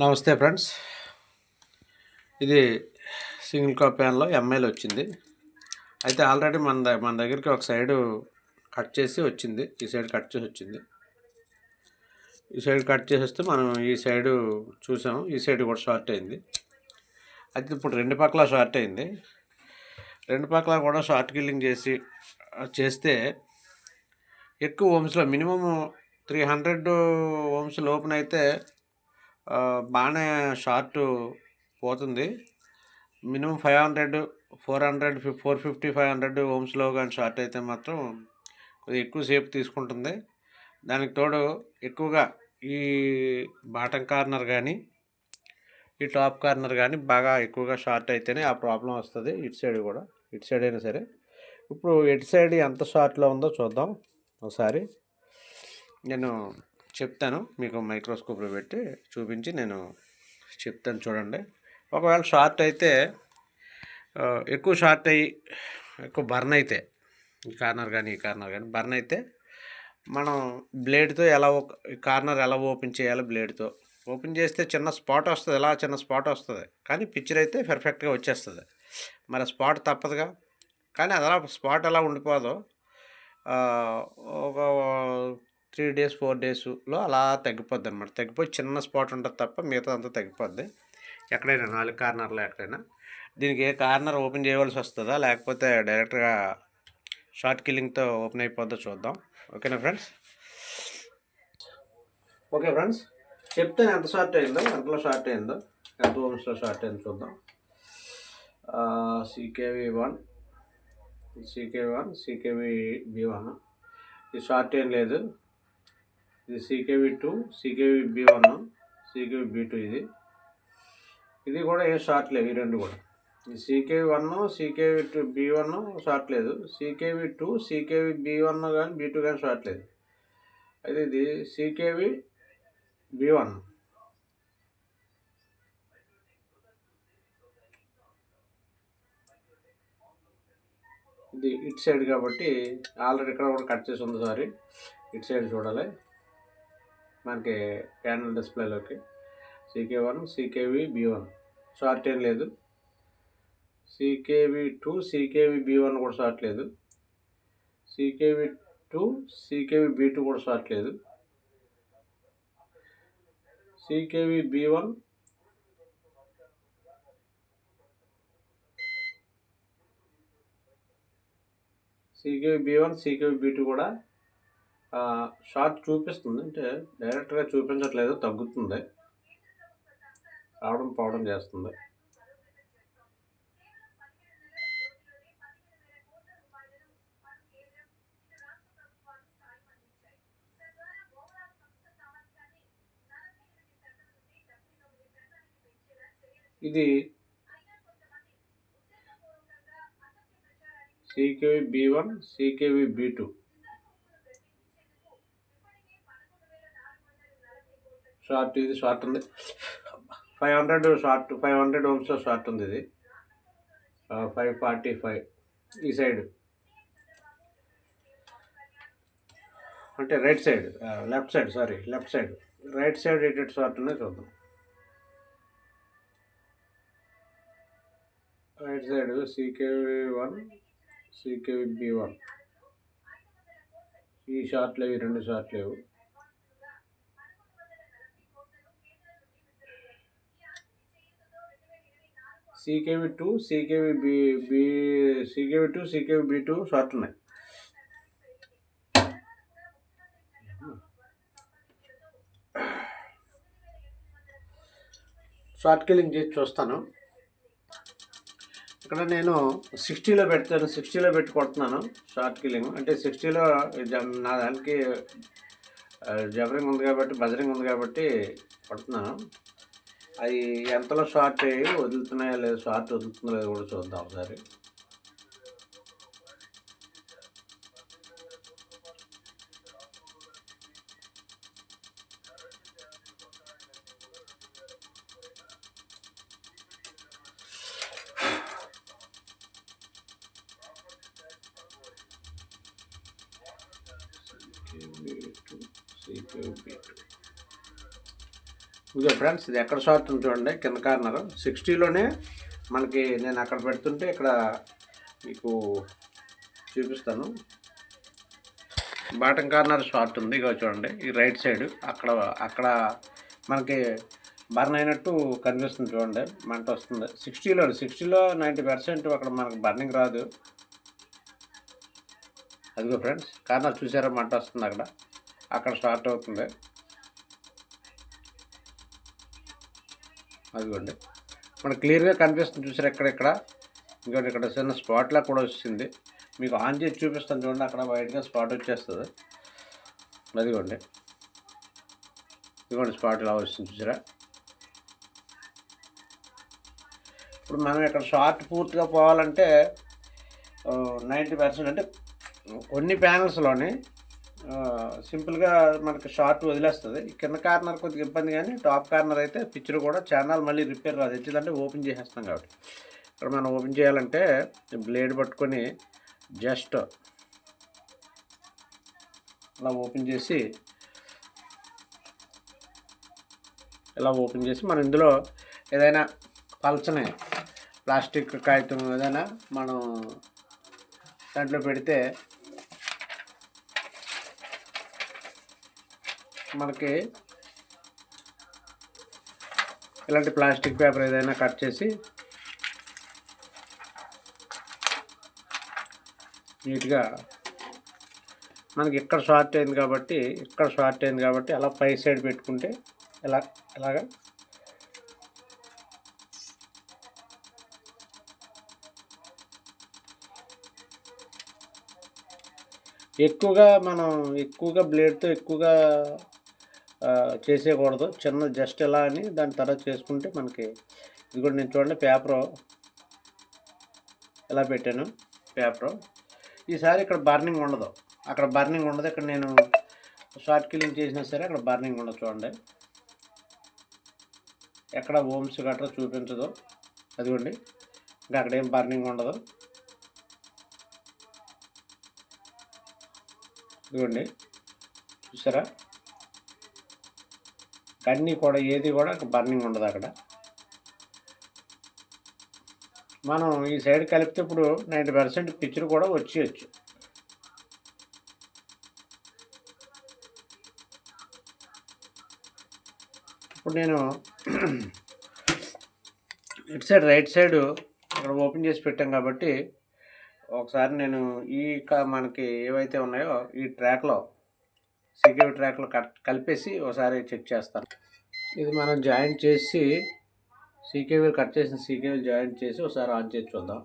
నమస్తే ఫ్రెండ్స్. ఇది single cap ప్యాన్లో ఎంఐలో వచ్చింది. అయితే ఆల్రెడీ మన దగ్గరికి ఒక సైడు కట్ చేసి వచ్చింది. ఈ సైడ్ కట్ చేసి వచ్చింది. ఈ సైడ్ కట్ చేసేస్తే మనం ఈ సైడు చూసాం. ఈ సైడ్ కూడా షార్ట్ అయింది. అయితే ఇప్పుడు రెండు పక్కల షార్ట్ అయింది. రెండు పక్కల కూడా షార్ట్ కిల్లింగ్ చేస్తే ఎక్కువ ఓమ్స్లో మినిమం 300 ఓమ్స్ లోపున అయితే బాగానే షార్ట్ పోతుంది. మినిమం 500, 400, 450, 500 ఓమ్స్లో కానీ షార్ట్ అయితే మాత్రం కొద్దిగా ఎక్కువసేపు తీసుకుంటుంది. దానికి తోడు ఎక్కువగా ఈ బాటం కార్నర్ కానీ ఈ టాప్ కార్నర్ కానీ బాగా ఎక్కువగా షార్ట్ అయితేనే ఆ ప్రాబ్లం వస్తుంది. ఇటు సైడ్ కూడా, ఇటు సైడ్ అయినా సరే. ఇప్పుడు ఇటు సైడ్ ఎంత షార్ట్లో ఉందో చూద్దాం ఒకసారి. నేను చెప్తాను, మీకు మైక్రోస్కోప్లో పెట్టి చూపించి నేను చెప్తాను, చూడండి. ఒకవేళ షార్ట్ అయితే ఎక్కువ షార్ట్ అయ్యి ఎక్కువ బర్న్ అయితే ఈ కార్నర్ కానీ బర్న్ అయితే మనం బ్లేడ్తో కార్నర్ ఎలా ఓపెన్ చేయాలో బ్లేడ్తో ఓపెన్ చేస్తే చిన్న స్పాట్ వస్తుంది, ఎలా చిన్న స్పాట్ వస్తుంది. కానీ పిక్చర్ అయితే పర్ఫెక్ట్గా వచ్చేస్తుంది. మరి స్పాట్ తప్పదుగా. కానీ అది అలా స్పాట్ ఎలా ఉండిపోదో ఒక 3 days 4 daysలో అలా తగ్గిపోద్ది అనమాట. తగ్గిపోయి చిన్న స్పాట్ ఉంటుంది తప్ప మిగతా అంతా తగ్గిపోద్ది. ఎక్కడైనా 4 కార్నర్లో ఎక్కడైనా దీనికి ఏ కార్నర్ ఓపెన్ చేయవలసి వస్తుందా, లేకపోతే డైరెక్ట్గా షార్ట్ కిల్లింగ్తో ఓపెన్ అయిపోద్దో చూద్దాం. ఓకేనా ఫ్రెండ్స్? ఓకే ఫ్రెండ్స్, చెప్తాను ఎంత షార్ట్ అయిందో, ఎంతలో షార్ట్ అయిందో, ఎంత ఓమ్స్లో షార్ట్ అయిందో చూద్దాం. CKV1, CKV1, ఇది షార్ట్ ఏం లేదు. ఇది CKV2, CKV-B1, CKV-B2. ఇది కూడా ఏ షార్ట్ లేదు. ఈ రెండు కూడా CKV1, CKV-B1 షార్ట్ లేదు. CKV2, CKV-B1 కానీ B2 కానీ షార్ట్ లేదు. అయితే ఇది CKV-B1. ఇది ఇటు సైడ్ కాబట్టి ఆల్రెడీ ఇక్కడ కూడా కట్ చేసి ఉంది. సారీ, ఇటు సైడ్ చూడాలి మనకి ప్యానల్ డిస్ప్లేలోకి. CK1, CKV-B1 షార్ట్ ఏం లేదు. CKV2, CKV-B1 కూడా షార్ట్ లేదు. CKV2, CKV-B2 కూడా షార్ట్ లేదు. CKV-B1, CKV-B2 కూడా షార్ట్ చూపిస్తుంది. అంటే డైరెక్ట్గా చూపించట్లేదు, తగ్గుతుంది, రావడం పోవడం చేస్తుంది. ఇది CKV-B1, CKV-B2 షార్ట్. ఇది షార్ట్ ఉంది, 500 షార్ట్, 500 ఓమ్స్లో షార్ట్ ఉంది. ఇది 545 ఈ సైడ్, అంటే right side, left side, right side ఎటు షార్ట్ ఉన్నాయి చూద్దాం. రైట్ సైడ్ CKV1, CKV-B1 ఈ షార్ట్ లేవు, ఈ రెండు షార్ట్ లేవు. CKV2, CKV-B2 షార్ట్ ఉన్నాయి. షార్ట్ కిల్లింగ్ చేసి చూస్తాను. ఇక్కడ నేను 60లో పెడతాను, 60లో పెట్టి కొడుతున్నాను షార్ట్ కిల్లింగ్. అంటే 60లో నా దానికి జబరింగ్ ఉంది కాబట్టి, బజరింగ్ ఉంది కాబట్టి కొడుతున్నాను. అవి ఎంతలో షార్ట్ అయ్యి వదులుతున్నాయో లేదు, షార్ట్ వదులుతుందో లేదో కూడా చూద్దాం ఒకసారి. CKV2, CKV-B2 ఇదిగో ఫ్రెండ్స్, ఇది ఎక్కడ షార్ట్ ఉంది చూడండి, కింద కార్నర్ 60లోనే మనకి. నేను అక్కడ పెడుతుంటే ఇక్కడ మీకు చూపిస్తాను. బాటమ్ కార్నర్ షార్ట్ ఉంది, ఇక చూడండి ఈ రైట్ సైడ్ అక్కడ మనకి బర్న్ అయినట్టు కనిపిస్తుంది చూడండి, మంట వస్తుంది. 60లో 90% అక్కడ మనకు బర్నింగ్ రాదు. అదిగో ఫ్రెండ్స్, కార్నర్ చూసారా, మంట వస్తుంది అక్కడ స్టార్ట్ అవుతుంది. అదిగోండి మనకు క్లియర్గా కనిపిస్తుంది చూసారా, ఇక్కడ ఇంకోటి ఇక్కడ చిన్న స్పాట్లా కూడా వచ్చింది. మీకు ఆన్ చేసి చూపిస్తాను చూడండి, అక్కడ వైట్గా స్పాట్ వచ్చేస్తుంది. అదిగోండి, ఇదిగోండి స్పాట్ ఇలా వస్తుంది చూసారా. ఇప్పుడు మనం ఇక్కడ షార్ట్ పూర్తిగా పోవాలంటే 90% అంటే కొన్ని ప్యానల్స్లోని సింపుల్గా మనకి షార్ట్ వదిలేస్తుంది. కింద కార్నర్ కొద్దిగా ఇబ్బంది, కానీ టాప్ కార్నర్ అయితే పిక్చర్ కూడా ఛానల్ మళ్ళీ రిపేర్ రాదు. ఎందుకంటే ఓపెన్ చేసేస్తాం కాబట్టి. ఇక్కడ మనం ఓపెన్ చేయాలంటే బ్లేడ్ పట్టుకొని జస్ట్ ఇలా ఓపెన్ చేసి మనం ఇందులో ఏదైనా పల్చని ప్లాస్టిక్ కాగితం ఏదైనా మనం దాంట్లో పెడితే మనకి ఇలాంటి ప్లాస్టిక్ పేపర్ ఏదైనా కట్ చేసి నీట్గా మనకి ఇక్కడ షార్ట్ అయింది కాబట్టి అలా పై సైడ్ పెట్టుకుంటే ఇలాగా ఎక్కువగా బ్లేడ్తో చేసేయకూడదు. చిన్న జస్ట్ ఎలా అని దాని తర్వాత చేసుకుంటే మనకి. ఇది కూడా నేను చూడండి, పేపరు ఎలా పెట్టాను. ఈసారి ఇక్కడ బర్నింగ్ ఉండదు, అక్కడ బర్నింగ్ ఉండదు. ఇక్కడ నేను షార్ట్ కిల్లింగ్ చేసినా సరే అక్కడ బర్నింగ్ ఉండదు చూడండి. ఎక్కడ ఓమ్స్ గట్రా చూపించదు. అదిగోండి, ఇంకా అక్కడ ఏం బర్నింగ్ ఉండదు. ఇదిగోండి చూసారా, అన్నీ కూడా ఏది కూడా బర్నింగ్ ఉండదు అక్కడ. మనం ఈ సైడ్ కలిపితే ఇప్పుడు 90% పిక్చర్ కూడా వచ్చేయచ్చు. ఇప్పుడు నేను ఇటు సైడ్ రైట్ సైడ్ ఇక్కడ ఓపెన్ చేసి పెట్టాం కాబట్టి ఒకసారి నేను మనకి ఏవైతే ఉన్నాయో ఈ ట్రాక్లో సీకేవీ ట్రాక్లో కలిపేసి ఒకసారి చెక్ చేస్తాను. ఇది మనం జాయింట్ చేసి సీకేవీ కట్ చేసిన సీకేవీ జాయింట్ చేసి ఒకసారి ఆన్ చేసి చూద్దాం.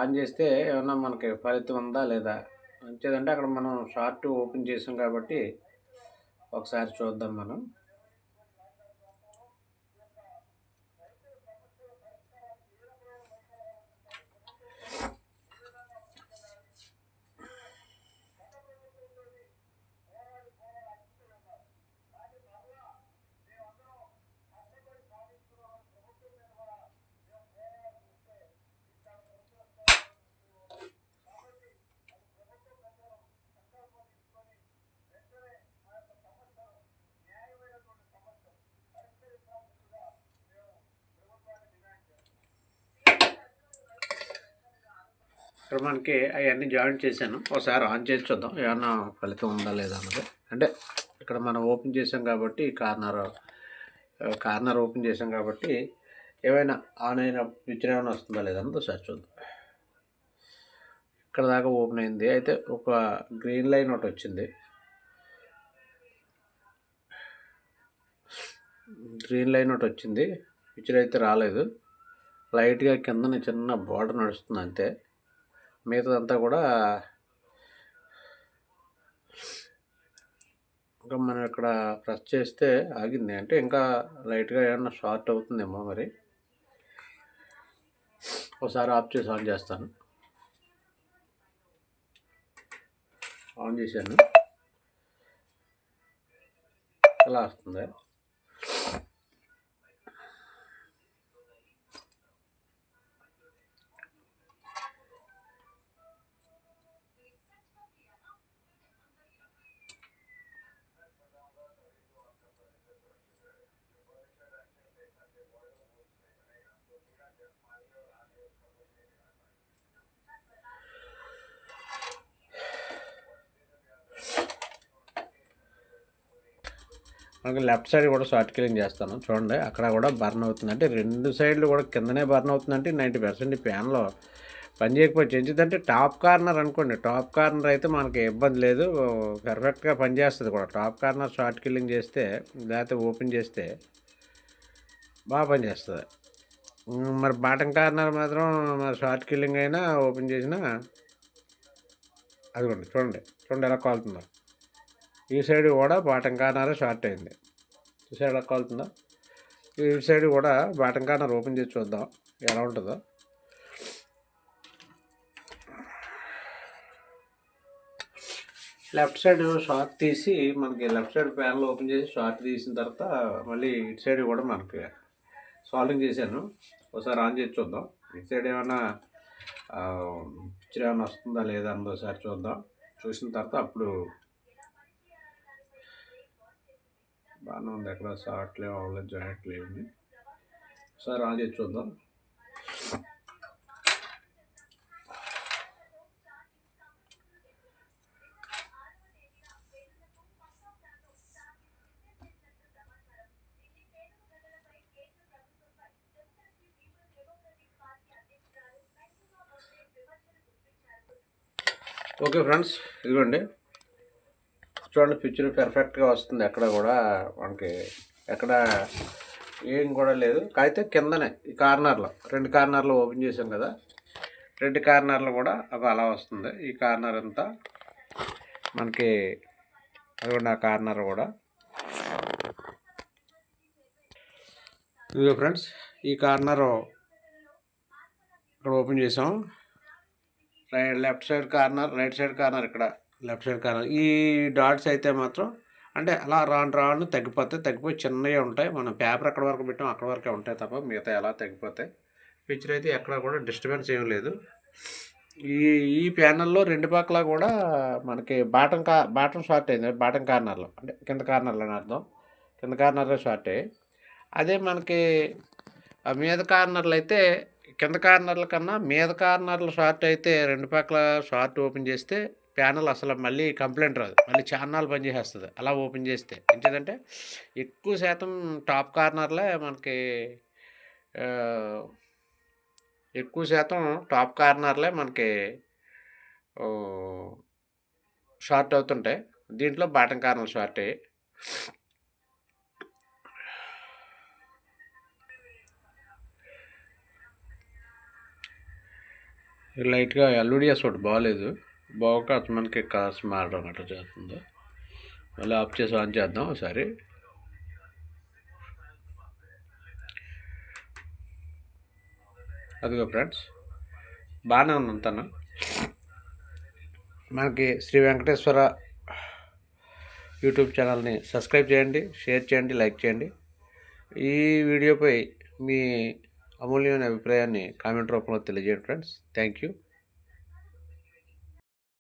ఆన్ చేస్తే ఏమన్నా మనకి ఫలితం ఉందా లేదా అంతేదంటే అక్కడ మనం షార్ట్ ఓపెన్ చేసాం కాబట్టి ఒకసారి చూద్దాం మనం. ఇక్కడ మనకి అవన్నీ జాయింట్ చేశాను, ఒకసారి ఆన్ చేసి చూద్దాం ఏమన్నా ఫలితం ఉందా లేదా అన్నది. అంటే ఇక్కడ మనం ఓపెన్ చేసాం కాబట్టి కార్నర్ ఓపెన్ చేసాం కాబట్టి ఏమైనా ఆన్ అయిన పిక్చర్ ఏమైనా వస్తుందా లేదా అన్నది ఒకసారి చూద్దాం. ఇక్కడ దాకా ఓపెన్ అయింది, అయితే ఒక గ్రీన్ లైన్ ఒకటి వచ్చింది. పిక్చర్ అయితే రాలేదు. లైట్గా కింద చిన్న బార్డర్ నడుస్తుంది అంతే. మిగతాదంతా కూడా ఇంకా మనం ఇక్కడ ప్రెస్ చేస్తే ఆగింది, అంటే ఇంకా లైట్గా ఏమన్నా షార్ట్ అవుతుందేమో మరి. ఒకసారి ఆఫ్ చేసి ఆన్ చేస్తాను. ఆన్ చేశాను, ఎలా వస్తుంది. మనకి లెఫ్ట్ సైడ్ కూడా షార్ట్ కిల్లింగ్ చేస్తాను చూడండి. అక్కడ కూడా బర్న్ అవుతుంది, అంటే 2 సైడ్లు కూడా కిందనే బర్న్ అవుతుందంటే 90% ఫ్యాన్లో పని చేయకపోవచ్చు. ఎందుకంటే టాప్ కార్నర్ అనుకోండి, టాప్ కార్నర్ అయితే మనకి ఇబ్బంది లేదు, పర్ఫెక్ట్గా పనిచేస్తుంది కూడా. టాప్ కార్నర్ షార్ట్ కిల్లింగ్ చేస్తే లేకపోతే ఓపెన్ చేస్తే బాగా పనిచేస్తుంది. మరి బాటమ్ కార్నర్ మాత్రం మరి షార్ట్ కిల్లింగ్ అయినా ఓపెన్ చేసినా అదిగోండి చూడండి ఎలా కాలుతుందో. ఈ సైడ్ కూడా బాటమ్ కార్నర్ షార్ట్ అయింది, ఈ సైడ్ ఎలా కాలుతుందో. ఈ సైడ్ కూడా బాటమ్ కార్నర్ ఓపెన్ చేసి చూద్దాం ఎలా ఉంటుందో. లెఫ్ట్ సైడ్ షార్ట్ తీసి మనకి లెఫ్ట్ సైడ్ ప్యానల్ ఓపెన్ చేసి షార్ట్ తీసిన తర్వాత మళ్ళీ ఇటు సైడ్ కూడా మనకి సాల్వింగ్ చేశాను. ఒకసారి ఆన్ చేసి చూద్దాం, ఇటు సైడ్ ఏమైనా పిక్చర్ ఏమైనా వస్తుందా లేదా అన్నది ఒకసారి చూద్దాం. చూసిన తర్వాత అప్పుడు బాగానే ఉంది, ఎక్కడ షార్ట్లు అవ్వలేదు, జాయింట్లు ఏమి. ఒకసారి ఆన్ చేసి చూద్దాం. ఓకే ఫ్రెండ్స్, ఇదిగోండి చూడండి, పిక్చర్ పర్ఫెక్ట్గా వస్తుంది. ఎక్కడ కూడా మనకి ఎక్కడ ఏం కూడా లేదు. అయితే కిందనే ఈ కార్నర్లో 2 కార్నర్లు ఓపెన్ చేసాం కదా, 2 కార్నర్లు కూడా అలా వస్తుంది. ఈ కార్నర్ అంతా మనకి అదిగోండి, ఆ కార్నర్ కూడా. ఇదిగో ఫ్రెండ్స్, ఈ కార్నర్ ఇక్కడ ఓపెన్ చేసాం. Left side corner, right side corner, ఇక్కడ లెఫ్ట్ సైడ్ కార్నర్. ఈ డాట్స్ అయితే మాత్రం అంటే అలా రాను తగ్గిపోయి చిన్నవి ఉంటాయి. మనం పేపర్ ఎక్కడ వరకు పెట్టాం అక్కడ వరకే ఉంటాయి తప్ప మిగతా ఎలా తగ్గిపోతాయి. పిక్చర్ అయితే ఎక్కడ కూడా డిస్టర్బెన్స్ ఏం లేదు. ఈ ప్యానల్లో 2 పక్కల కూడా మనకి బాటం షార్ట్ అయింది, బాటం కార్నర్లో అంటే కింద కార్నర్లో అని అర్థం, కింద కార్నర్లో షార్ట్ అయ్యి. అదే మనకి మీద కార్నర్లు అయితే కింద కార్నర్ల కన్నా మీద కార్నర్లు షార్ట్ అయితే 2 పక్కల షార్ట్ ఓపెన్ చేస్తే ప్యానల్ అసలు మళ్ళీ కంప్లైంట్ రాదు, మళ్ళీ ఛానల్ పనిచేస్తుంది అలా ఓపెన్ చేస్తే. ఎందుకంటే ఎక్కువ శాతం టాప్ కార్నర్లే మనకి షార్ట్ అవుతుంటాయి. దీంట్లో బాటం కార్నర్ షార్ట్ అయ్యి. లైట్గా ఎల్ఈడిఎస్ ఒకటి బాగాలేదు, బాగా మనకి కాస్ట్ మారడం అట్లా చేస్తుంది. మళ్ళీ ఆఫ్ చేసి ఆన్ చేద్దాం ఒకసారి. అదిగో ఫ్రెండ్స్, బాగానే ఉంది అంతాను. మనకి శ్రీ వెంకటేశ్వర యూట్యూబ్ ఛానల్ని సబ్స్క్రైబ్ చేయండి, షేర్ చేయండి, లైక్ చేయండి. ఈ వీడియోపై మీ అమూల్యమైన అభిప్రాయాన్ని కామెంట్ రూపంలో తెలియజేయండి ఫ్రెండ్స్. Thank you.